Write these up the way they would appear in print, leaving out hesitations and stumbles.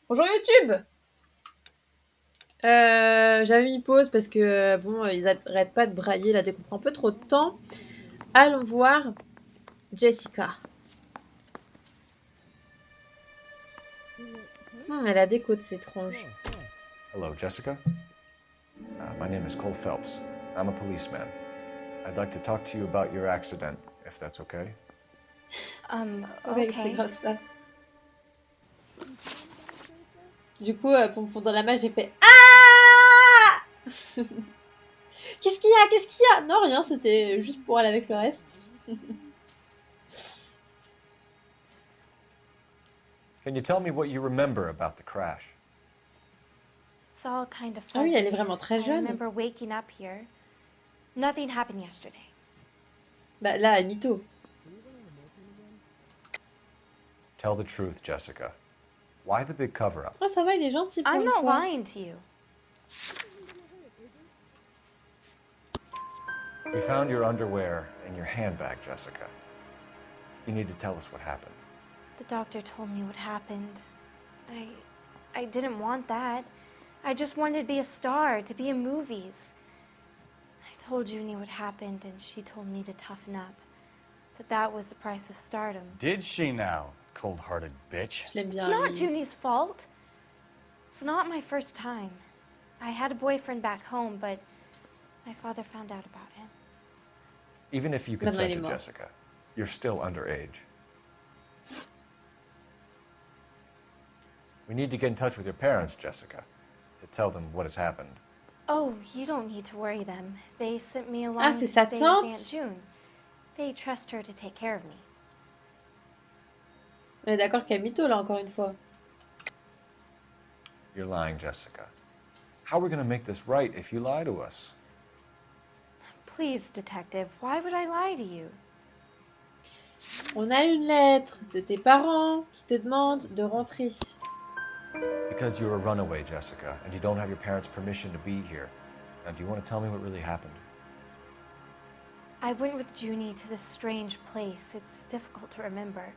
Bonjour YouTube. J'avais mis pause parce que bon, ils arrêtent pas de brailler là dès qu'on prend un peu trop de temps. Allons voir Jessica. Elle a des côtes, c'est étrange. Hello, Jessica. My name is Cole Phelps. I'm a policeman. I'd like to talk to you about your accident, if that's okay. Ouais, c'est Okay. grave ça. Du coup, pour me fondre dans la main, j'ai fait ah. Qu'est-ce qu'il y a? Qu'est-ce qu'il y a? Non, rien, c'était juste pour aller avec le reste. Can you tell me what you remember about the crash? It's all kind of Ah oui, fuzzy. elle est vraiment très I jeune. remember waking up here. Nothing happened yesterday. Bah là, mytho. Tell the truth, Jessica. Why the big cover-up? Oh, ça va, il est gentil pour I'm une not fois. lying to you. We found your underwear in your handbag, Jessica. You need to tell us what happened. The doctor told me what happened. I didn't want that. I just wanted to be a star, to be in movies. I told Junie what happened, and she told me to toughen up. That was the price of stardom. Did she now, cold-hearted bitch? Je l'aime It's bien. not lui. Junie's fault. It's not my first time. I had a boyfriend back home, but my father found out about him. Even if you Maintenant, il est consented, mort. Jessica, you're still underage. We need to get in touch with your parents, Jessica, to tell them what has happened. Oh, you don't need to worry them. They sent me along Ah, to c'est sa stay with tante. Aunt June. They trust her to take care of me. On est d'accord qu'il y a mytho là, encore une fois. You're lying, Jessica. How are we going to make this right if you lie to us? Please, detective, why would I lie to you? On a une lettre de tes parents qui te demandent de rentrer. Because you're a runaway, Jessica, and you don't have your parents' permission to be here. Now, do you want to tell me what really happened? I went with Junie to this strange place. It's difficult to remember.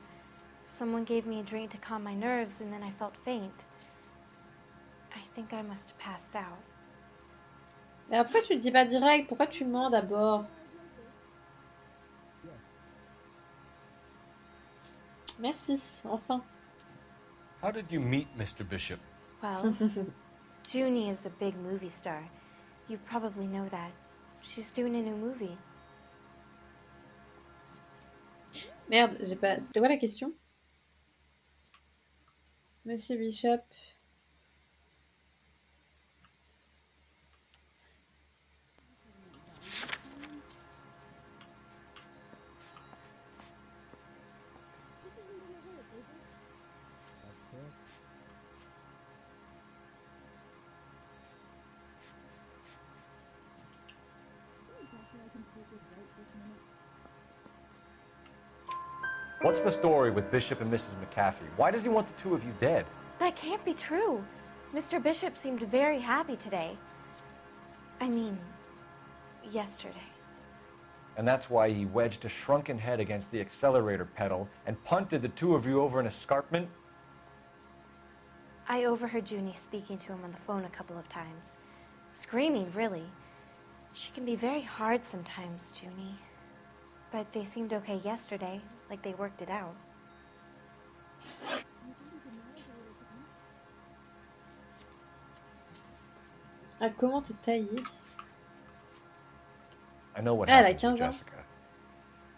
Someone gave me a drink to calm my nerves, and then I felt faint. I think I must have passed out. Mais alors, pourquoi tu le dis pas direct? Pourquoi tu mens d'abord? Merci, enfin. How did you meet Mr. Bishop? Well, Junie is a big movie star. You probably know that. She's doing a new movie. Merde, j'ai pas... C'était quoi la question? Monsieur Bishop. What's the story with Bishop and Mrs. McAfee? Why does he want the two of you dead? That can't be true. Mr. Bishop seemed very happy today. I mean, yesterday. And that's why he wedged a shrunken head against the accelerator pedal and punted the two of you over an escarpment? I overheard Junie speaking to him on the phone a couple of times. Screaming, really. She can be very hard sometimes, Junie. But they seemed okay yesterday, like they worked it out. Ah, comment te tailler? I know what Elle a happened to 15 ans. Jessica.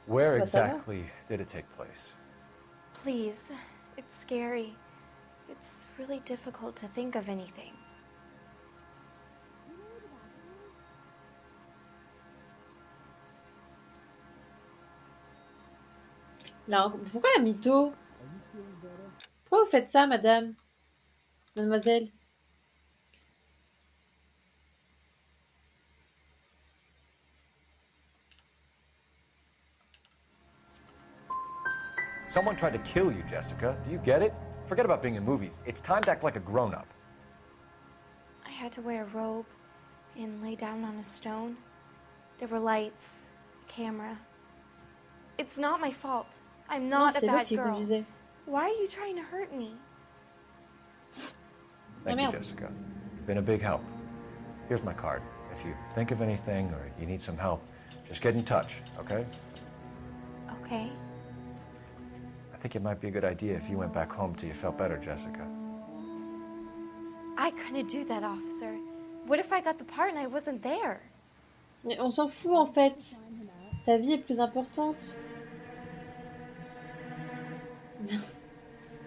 Where Bah, ça va. exactly did it take place? Please, it's scary. It's really difficult to think of anything. Là, pourquoi la mytho? Pourquoi vous faites ça, madame? Mademoiselle? Someone tried to kill you, Jessica. Do you get it? Forget about being in movies. It's time to act like a grown-up. I had to wear a robe and lay down on a stone. There were lights, a camera. It's not my fault. I'm Non, not a c'est l'autre bad qui girl. conduisait. Why are you trying to hurt me? Thank you, merde. Jessica. You've been a big help. Here's my card. If you think of anything or you need some help, just get in touch, okay? Okay. I think it might be a good idea if you went back home till you felt better, Jessica. I couldn't do that, officer. What if I got the part and I wasn't there? Mais on s'en fout en fait. Ta vie est plus importante.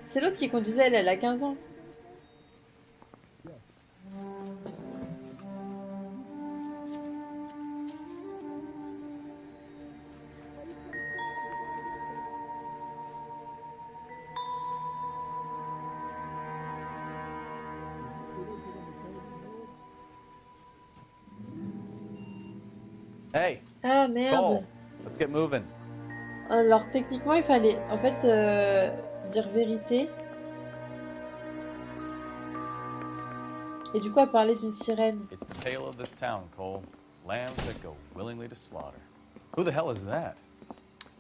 C'est l'autre qui conduisait, elle a 15 ans. Hey, Ah merde. Cole, let's get moving. Alors techniquement il fallait en fait dire vérité. Et du coup elle parlait d'une sirène. It's the tale of this town, Cole. Lambs that go willingly to slaughter. Who the hell is that?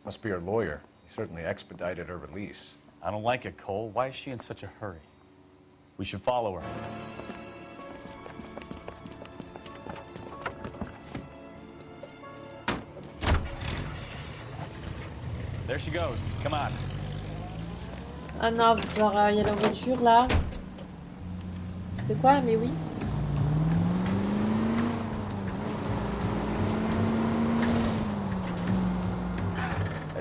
Must be her lawyer. He certainly expedited her release. I don't like it, Cole. Why is she in such a hurry? We should follow her. There she goes. Come on. Ah non, il va falloir y aller en voiture là. C'était quoi? Mais oui.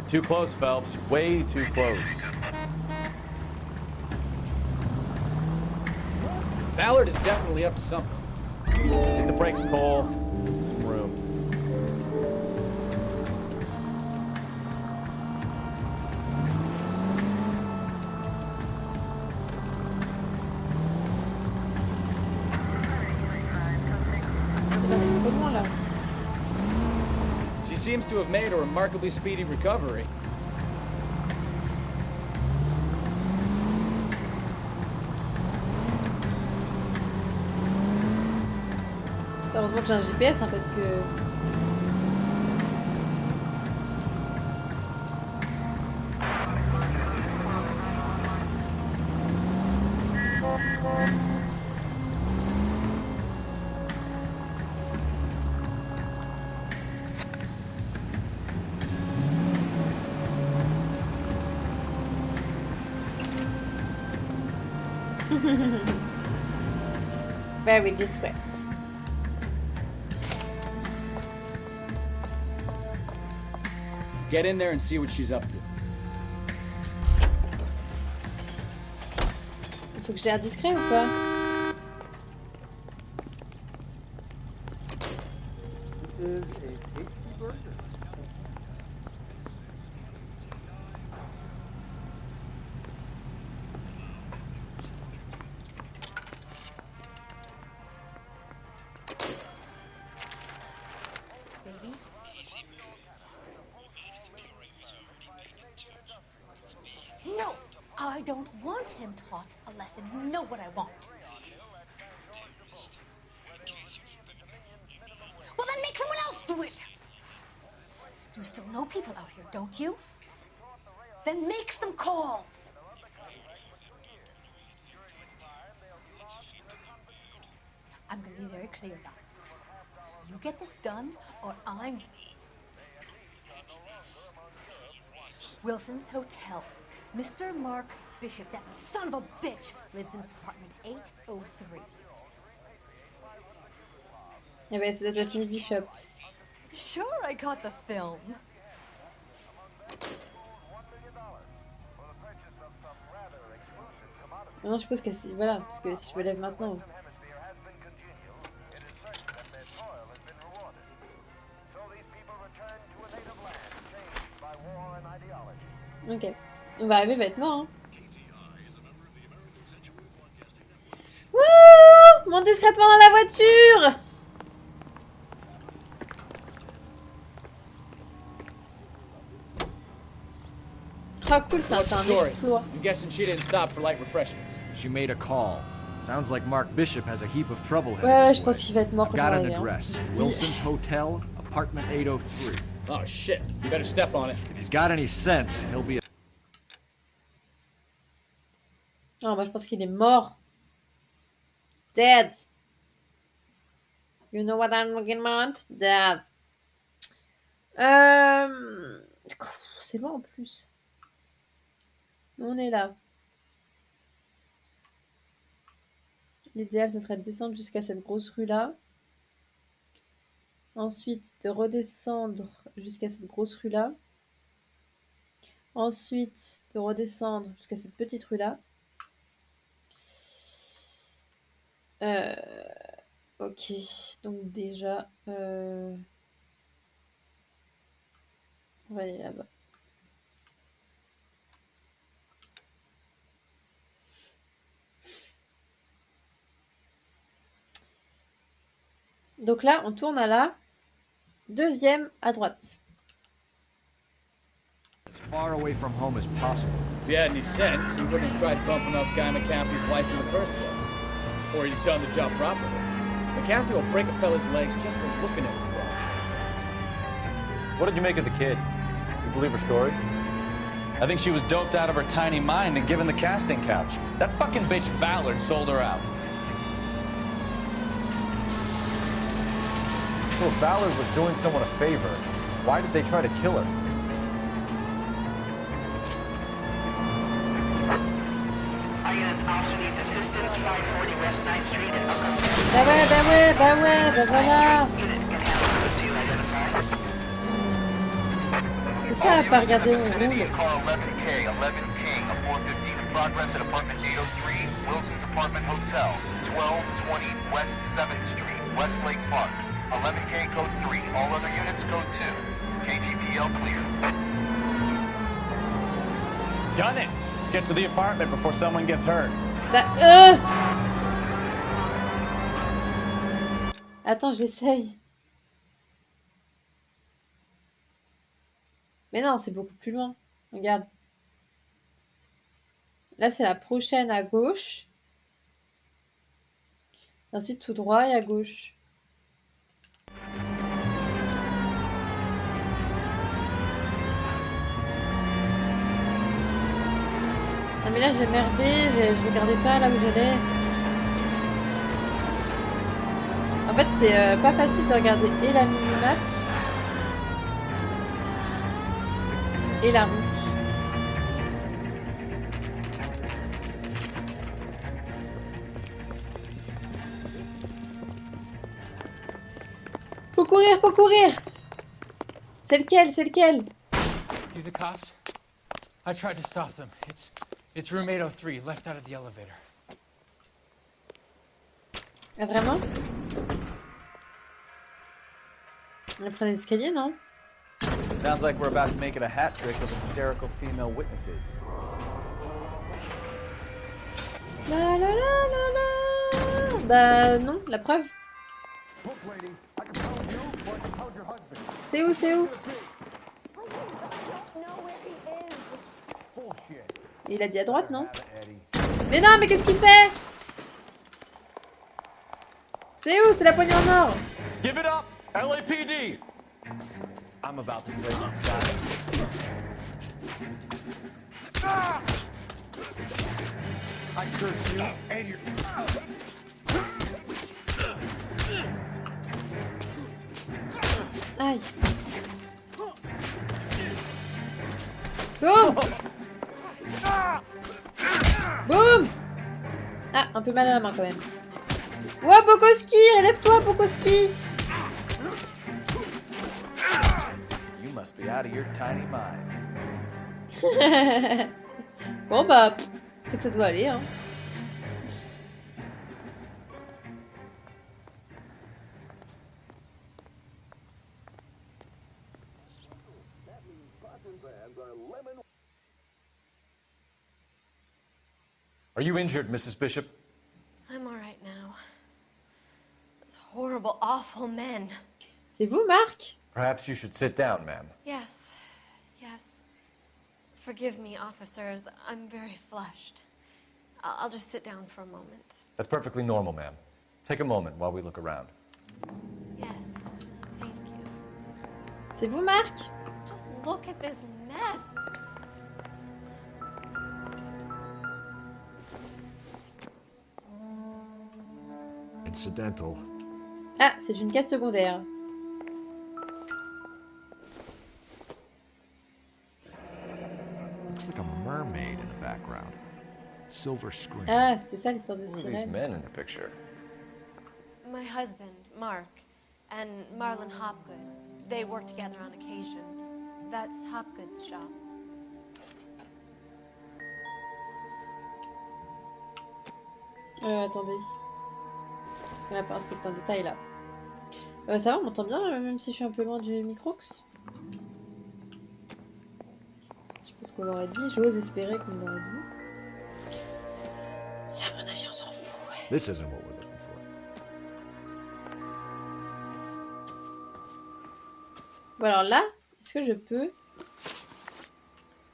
Too close, Phelps. Way too close. Ballard is definitely up to something. Hit the brakes, Cole. Some room. Un peu loin là. She seems to have made a remarkably speedy recovery. Heureusement que j'ai un GPS hein, parce que... Very discreet. Get in there and see what she's up to. Il faut que j'ai l'air discret ou pas? No, I don't want him taught a lesson. You know what I want. Well, then make someone else do it. You still know people out here, don't you? Then make some calls. I'm going to be very clear about this. You get this done, or I'm... Wilson's Hotel. Mr. Mark Bishop, that son of a bitch, lives in apartment 803. Il va essayer d'assassiner Bishop. Sure, I got the film. Non, je suppose que si... Voilà, parce que si je me lève maintenant... Ok. On va arriver maintenant. Hein. Wouh! Monte discrètement dans la voiture! Oh cool, c'est What's the un story? exploit. I'm guessing she didn't stop for light refreshments. She made a call. Sounds like Mark Bishop has a heap of trouble headed Ouais, his je pense way. qu'il va être mort I've quand got on an arrive. address. Hein. Wilson's Hotel, apartment 803. Oh shit, you better step on it. If he's got any sense, he'll be... Non, moi je pense qu'il est mort. Dead. You know what I'm looking about? Dead. C'est loin en plus. Nous, on est là. L'idéal, ça serait de descendre jusqu'à cette grosse rue-là. Ensuite, de redescendre jusqu'à cette grosse rue-là. Ensuite, de redescendre jusqu'à cette petite rue-là. Ok, donc déjà, on va aller là-bas. Donc là, on tourne à la deuxième à droite. As far away from home as possible. If you had any sense, you wouldn't have tried bumping off Guy McCaffrey's wife in the first place. Or you've done the job properly. McCaffrey will break a fella's legs just for looking at the bro. What did you make of the kid? You believe her story? I think she was doped out of her tiny mind and given the casting couch. That fucking bitch Ballard sold her out. So if Ballard was doing someone a favor, why did they try to kill her? Bah ouais, voilà. C'est ça, à pas regarder où on roule. Progress at apartment 803, Wilson's Apartment Hotel, 1220 West 7th Street, Westlake Park. 11K code 3, all other units code 2. KGPL clear. Done it! Get to the apartment before someone gets hurt. Bah, Attends, j'essaye. Mais non, c'est beaucoup plus loin. Regarde. Là, c'est la prochaine à gauche. Ensuite, tout droit et à gauche. Ah mais là, j'ai merdé. Je regardais pas là où j'allais. En fait, c'est pas facile de regarder et la minimap et la route. Faut courir, faut courir! C'est lequel? C'est lequel? You the cops? I tried to stop them. It's room 803, left out of the elevator. Ah vraiment? On prend les escaliers, non? Sounds like we're about to make it a hat trick of hysterical female witnesses. La la la la la. Bah non, la preuve. C'est où, c'est où? Il a dit à droite, non? Mais non, mais qu'est-ce qu'il fait? C'est où? C'est la poignée en or. Give it up, LAPD! I'm about to break inside. I curse you and your... Aïe. Boum! Boum! Ah, un peu mal à la main quand même. Ouais, Bokoski, relève-toi, Bokoski! You must be out of your tiny mind. Bon bah, c'est que ça doit aller, hein. Are you injured, Mrs. Bishop? I'm all right now. Those horrible, awful men. C'est vous, Marc? Perhaps you should sit down, ma'am. Yes, yes. Forgive me, officers. I'm very flushed. I'll just sit down for a moment. That's perfectly normal, ma'am. Take a moment while we look around. Yes, thank you. C'est vous, Marc? Just look at this mess. incidental. Ah, c'est une quête secondaire. Looks like a mermaid in the background. Silver screen. Ah, c'était ça l'histoire de Who are these sirène. men in the picture? My husband, Mark, and Marlon Hopgood. They work together on occasion. That's Hopgood's shop. Attendez. Parce qu'on n'a pas inspecté un détail là. Ça va, on m'entend bien, même si je suis un peu loin du micro. Je sais pas ce qu'on leur a dit. J'ose espérer qu'on leur a dit. Ça, à mon avis, on s'en fout. Ouais. This isn't what we're looking for. Bon, alors là, est-ce que je peux...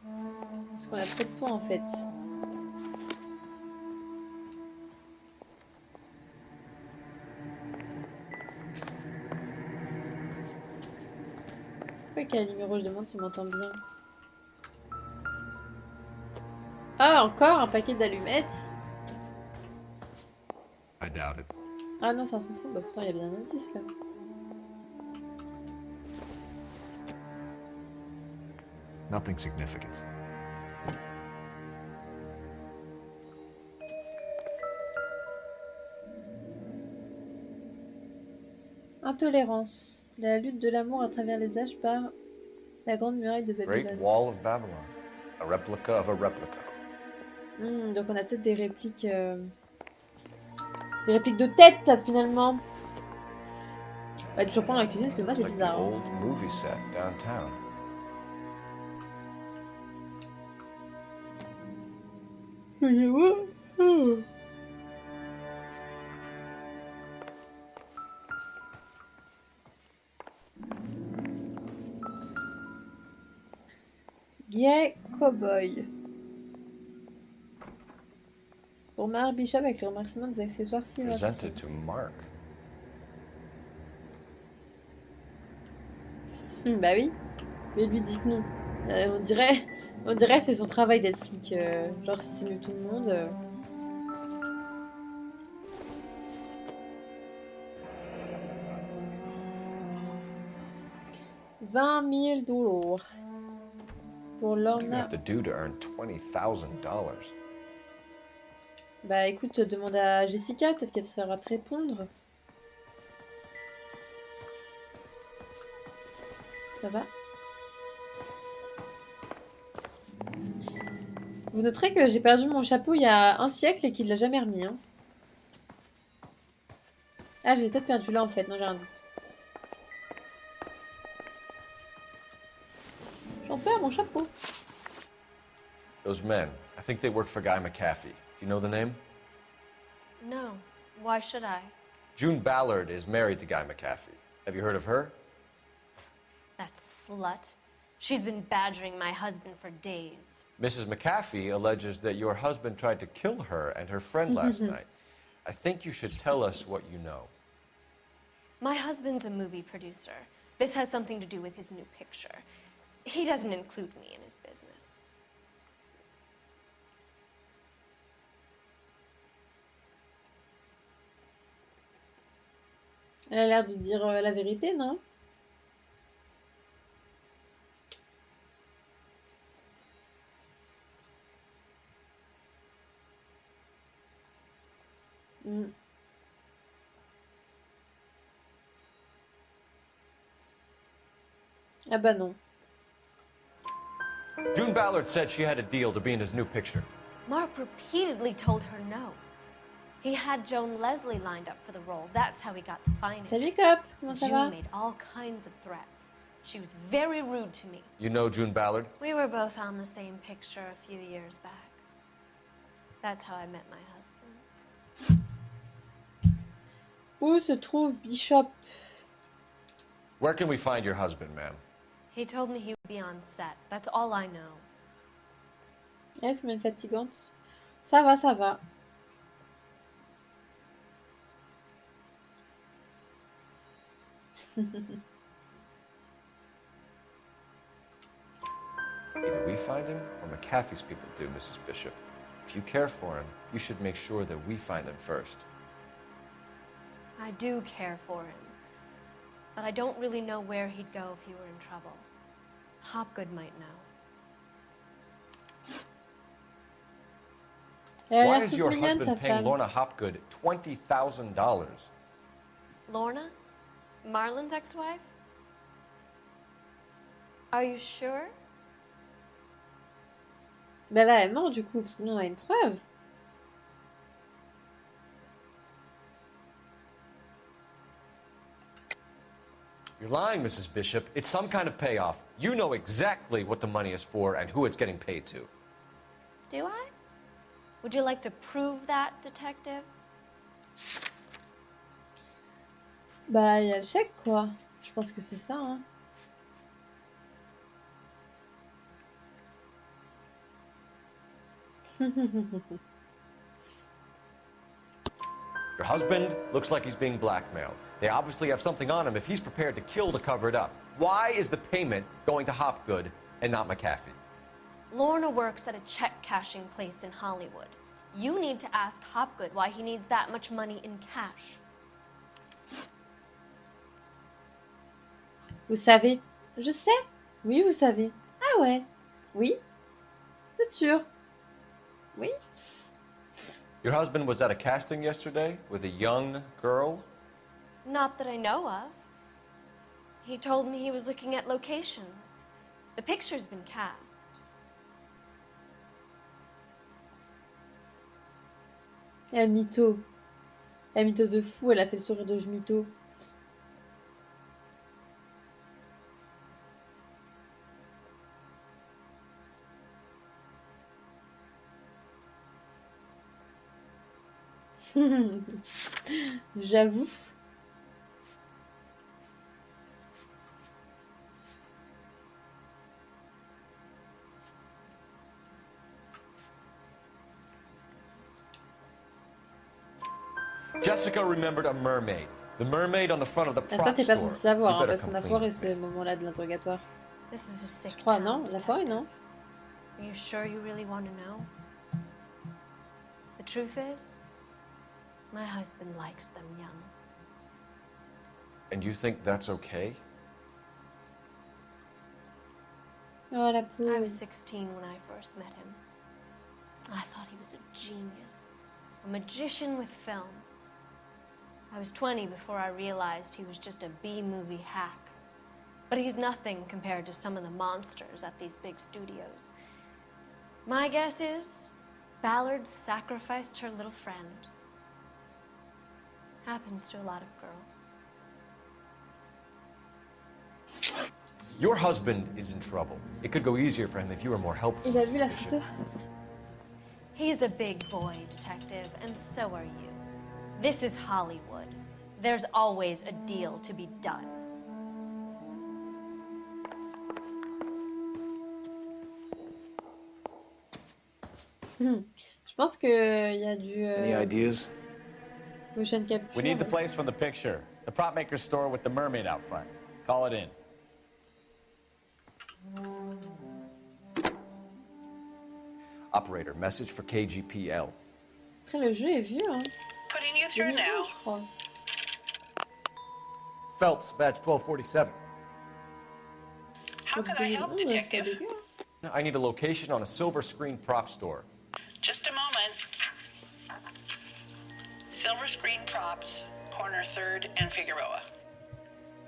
Parce qu'on a trop de points en fait. Pourquoi qu'il y a la lumière rouge? Je demande si on m'entend bien. Ah, encore un paquet d'allumettes. I doubt it. Ah non, ça s'en fout. Bah pourtant, il y a bien un indice là. Nothing significant. Intolérance. La lutte de l'amour à travers les âges par la grande muraille de Great Babylone. Wall of Babylon. A replica of a replica. Donc on a peut-être des répliques... Des répliques de tête finalement. Bah toujours pas dans la cuisine parce que moi c'est It's like the bizarre. Hein. old movie set downtown. Gay Cowboy. Pour Mark Bishop avec le remerciement des accessoires Presented to Mark. Bah oui. Mais lui dit que non. On dirait que c'est son travail d'être flic. Genre si c'est mieux que tout le monde. 20 000 $. Pour What do you Lorna. have to do to earn $20,000? Bah écoute, demande à Jessica, peut-être qu'elle saura te répondre. Ça va? Vous noterez que j'ai perdu mon chapeau il y a un siècle et qu'il l'a jamais remis. Hein. Ah, je l'ai peut-être perdu là en fait, non j'ai rien dit. J'en perds mon chapeau. Those men, I think they work for Guy McAfee. Do you know the name? No. Why should I? June Ballard is married to Guy McAfee. Have you heard of her? That slut. She's been badgering my husband for days. Mrs. McAfee alleges that your husband tried to kill her and her friend last night. I think you should tell us what you know. My husband's a movie producer. This has something to do with his new picture. He doesn't include me in his business. Elle a l'air de dire la vérité, non? Ah bah non. June Ballard said she had a deal to be in his new picture. Mark repeatedly told her no. He had Joan Leslie lined up for the role. That's how he got the finance. Salut Cop, comment ça va? June made all kinds of threats. She was very rude to me. You know June Ballard? We were both on the same picture a few years back. That's how I met my husband. Où se trouve Bishop? Where can we find your husband, ma'am? He told me he would be on set. That's all I know. Eh, semaine fatigante. Ça va, ça va. Either we find him or McAfee's people do, Mrs. Bishop. If you care for him, you should make sure that we find him first. I do care for him. But I don't really know where he'd go if he were in trouble. Hopgood might know. Elle a Why l'air is toute your mignonne, sa husband paying femme. Lorna Hopgood $20,000? Lorna? Marlon's ex-wife? Are you sure? Ben là, elle est morte du coup, parce que nous on a une preuve. You're lying, Mrs. Bishop. It's some kind of payoff. You know exactly what the money is for and who it's getting paid to. Do I? Would you like to prove that, detective? Bah, il y a le chèque quoi. Je pense que c'est ça, hein. Your husband looks like he's being blackmailed. They obviously have something on him if he's prepared to kill to cover it up. Why is the payment going to Hopgood and not McAfee? Lorna works at a check cashing place in Hollywood. You need to ask Hopgood why he needs that much money in cash. Vous savez? Je sais. Oui, vous savez. Ah ouais. Oui. C'est sûr. Oui. Your husband was at a casting yesterday with a young girl? Not that I know of. He told me he was looking at locations. The picture's been cast. Elle mytho. Elle mytho de fou, elle a fait le sourire de je mytho. J'avoue. Jessica remembered a mermaid. The mermaid on the front of the Ah, prop ça, t'es pas store. censé savoir, You hein, better parce qu'on a come foiré clean ce with me. moment-là de l'interrogatoire. This is a sick Je crois, town, non? On l'a foiré, non? Are you sure you really want to know? The truth is, my husband likes them young. And you think that's okay? Oh, la I pauvre. was 16 when I first met him. I thought he was a genius, a magician with film. I was 20 before I realized he was just a B-movie hack. But he's nothing compared to some of the monsters at these big studios. My guess is Ballard sacrificed her little friend. Happens to a lot of girls. Your husband is in trouble. It could go easier for him if you were more helpful. Il a vu Mrs. la Bishop. photo. He's a big boy, detective, and so are you. This is Hollywood. There's always a deal to be done. Je pense qu'il y a du Any ideas? motion capture. We need the place from the picture. The prop maker's store with the mermaid out front. Call it in. Operator, message for KGPL. Après, le jeu est vieux, hein. Putting you 2001, through now. je crois. Phelps, badge 1247. How Donc, can I help, 2011, c'est pas detective? dégueu, hein. I need a location on a silver screen prop store. Just a moment. Silver screen props, corner 3rd and Figueroa.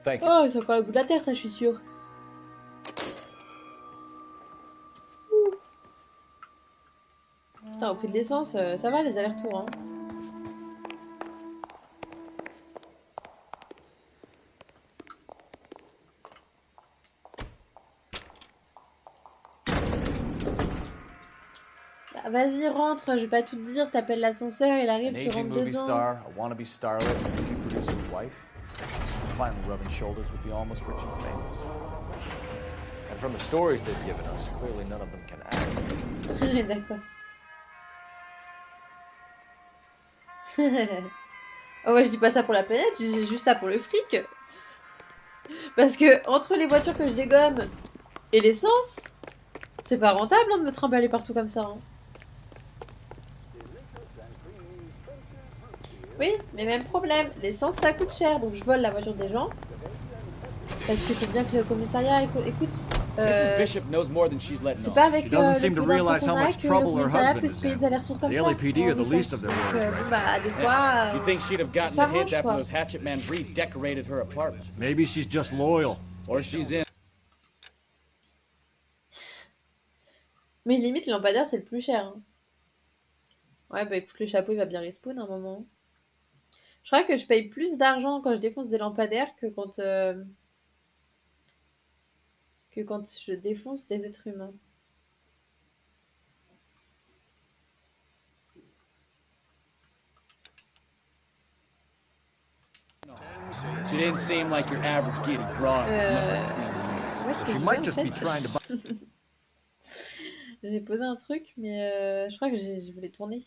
Thank you. Oh, c'est encore le bout de la terre, ça, je suis sûre. Putain, au prix de l'essence, ça va les allers-retours, hein. Bah, vas-y, rentre, je vais pas tout te dire, t'appelles l'ascenseur, il arrive, An tu aging rentres movie dedans. star, a wannabe starlet, and a movie producer's wife. Finally rubbing shoulders with the almost rich and famous. And from the stories they've given us, clearly none of them can act. D'accord. Oh ouais, je dis pas ça pour la planète, je dis juste ça pour le fric. Parce que entre les voitures que je dégomme et l'essence, c'est pas rentable hein, de me trimballer partout comme ça. Hein. Oui, mais même problème. L'essence, ça coûte cher. Donc je vole la voiture des gens. Parce qu'il faut bien que le commissariat écoute. Mrs. Bishop knows more than she's letting C'est on. pas avec She le doesn't seem to peu d'impôts realize qu'on how a much que le trouble her commissariat husband peut is se payer in. des allers-retours comme The ça. LAPD are the en least of their essence. worries Donc, right bah, des fois. You think she'd have gotten the s'arrange, hint after quoi. those hatchet men redecorated her apartment? Maybe she's just loyal. Or she's in. Mais limite, le lampadaire, c'est le plus cher. Hein. Ouais, bah écoute, le chapeau, il va bien respawn à un moment. Je crois que je paye plus d'argent quand je défonce des lampadaires que quand je défonce des êtres humains. She didn't seem like your average gated broad. Où est-ce que She je vais, might en just be fait trying to buy. J'ai posé un truc, mais je crois que je voulais tourner.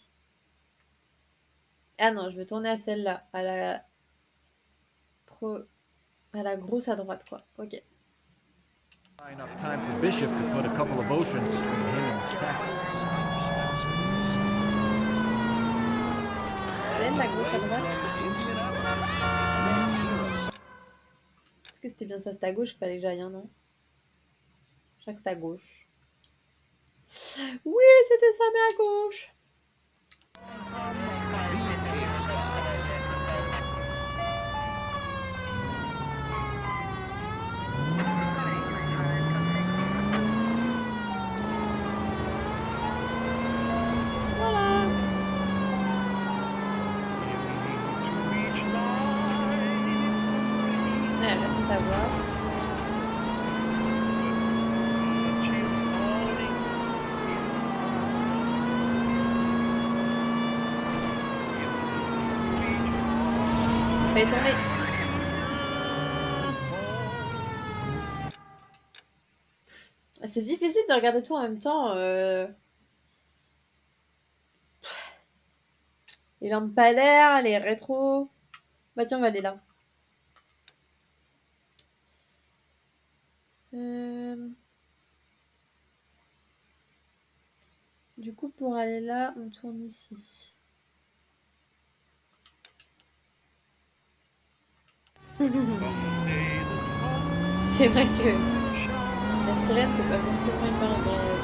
Ah non, je veux tourner à celle-là, à la grosse à droite, quoi. Ok. Enough time for Bishop to put a couple of oceans between him and the cat. C'est elle, la grosse à droite. Est-ce que c'était bien ça? C'était à gauche qu'il fallait que j'aille, hein, non? Je crois que c'était à gauche. Oui, c'était ça, mais à gauche. Voilà. Ouais, reste à voir. Fallait tourner. C'est difficile de regarder tout en même temps. Les lampadaires, les rétros. Bah tiens, on va aller là. Du coup, pour aller là, on tourne ici. C'est vrai que la sirène, c'est pas forcément hyper agréable.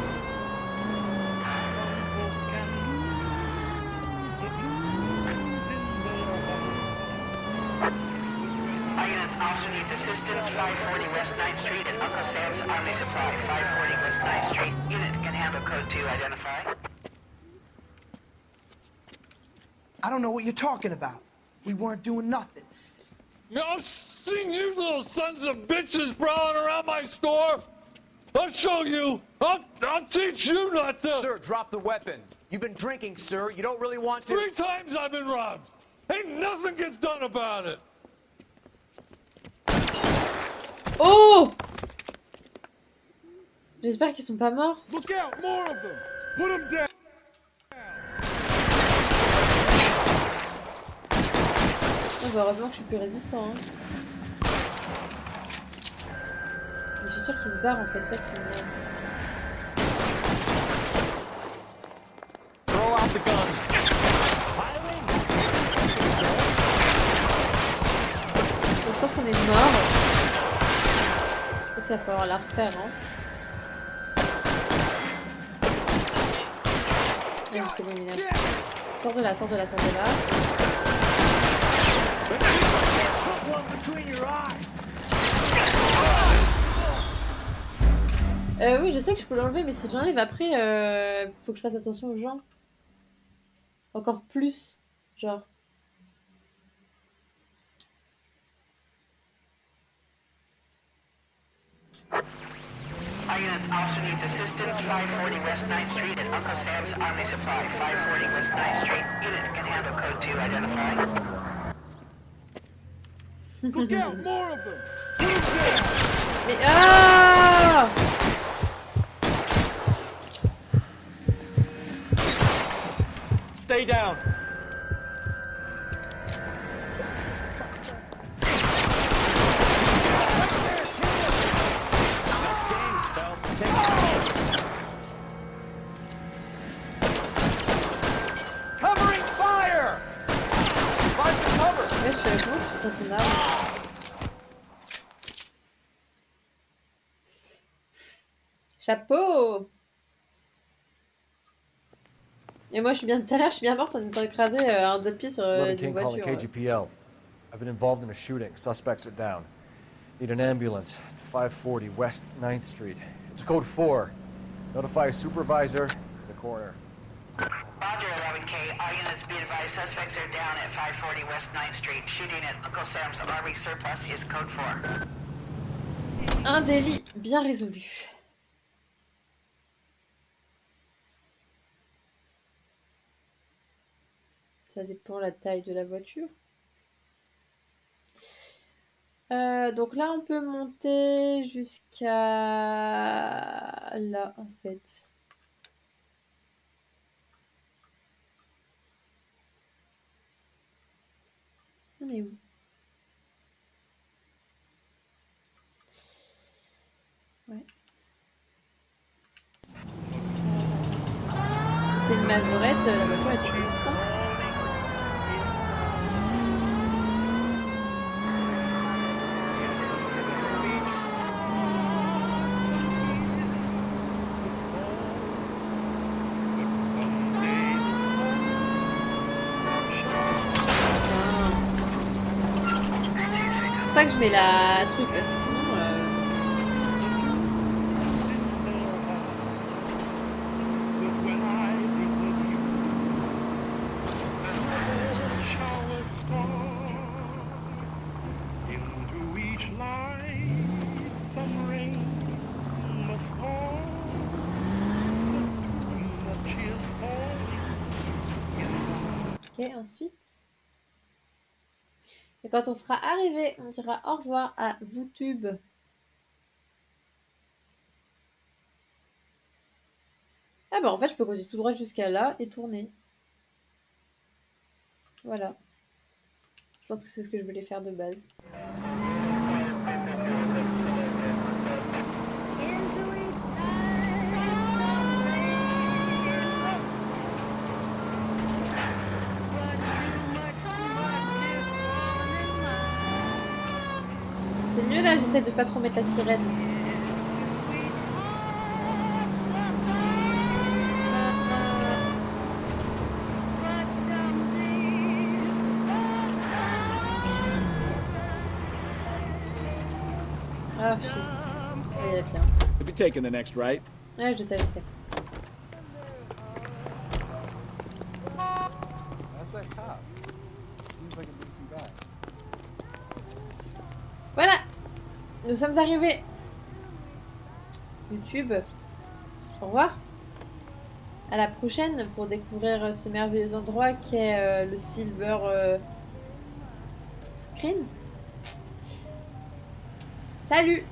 Units also needs assistance, 540 West 9th Street and Uncle Sam's Army Supply, 540 West 9th Street. Unit can handle code 2, identify. I don't know what you're talking about. We weren't doing nothing. I've seen you little sons of bitches prowling around my store. I'll show you. I'll teach you not to. Sir, drop the weapon. You've been drinking, sir. You don't really want to. 3 times I've been robbed. Ain't nothing gets done about it. Oh! J'espère qu'ils sont pas morts. Look out, more of them. Put them down. Oh, bah, heureusement que je suis plus résistant. Hein. Mais je suis sûre qu'ils se barrent en fait, ça qui m'énerve. Throw out the gun. Donc, je pense qu'on est mort. Je pense qu'il va falloir la refaire. Hein. Vas-y, c'est bon, Mina. Sors de là, sors de là, sors de là. Oui, je sais que je peux l'enlever, mais si j'enlève après, faut que je fasse attention aux gens. Encore plus, genre. Units also needs assistance, 540 West 9th Street and Uncle Sam's Army Supply, 540 West 9th Street. Unit can handle code 2, identify. Look out, more of them. Mais ah! Stay down. Covering fire. suis avec moi, je tire ton arme. Chapeau! Et moi, je suis bien tout à l'heure, je suis bien morte en étant écrasée un doigt de pied sur une King calling voiture. KGPL. I've been involved in a shooting. Suspects are down. Need an ambulance to 540 West 9th Street. It's code 4. Notify a supervisor in the corner. Roger, 11K. All units be advised, suspects are down at 540 West 9th Street. Shooting at Uncle Sam's Army surplus is code 4. Un délit bien résolu. Ça dépend de la taille de la voiture. Donc là, on peut monter jusqu'à là, en fait. On est où? Ouais. Si c'est une majorette, la voiture est trop petite. C'est pour ça que je mets la truc parce que sinon ok, ensuite. Et quand on sera arrivé, on dira au revoir à VooTube. Ah bah en fait, je peux continuer tout droit jusqu'à là et tourner. Voilà. Je pense que c'est ce que je voulais faire de base. C'est mieux là, j'essaie de pas trop mettre la sirène. Ah shit. Oui, il y a bien. You'll be taking the next right. Ouais, je sais, je sais. That's that cop. Seems like a decent guy. Voilà, nous sommes arrivés. YouTube, au revoir. À la prochaine pour découvrir ce merveilleux endroit qui est le Silver Screen. Salut!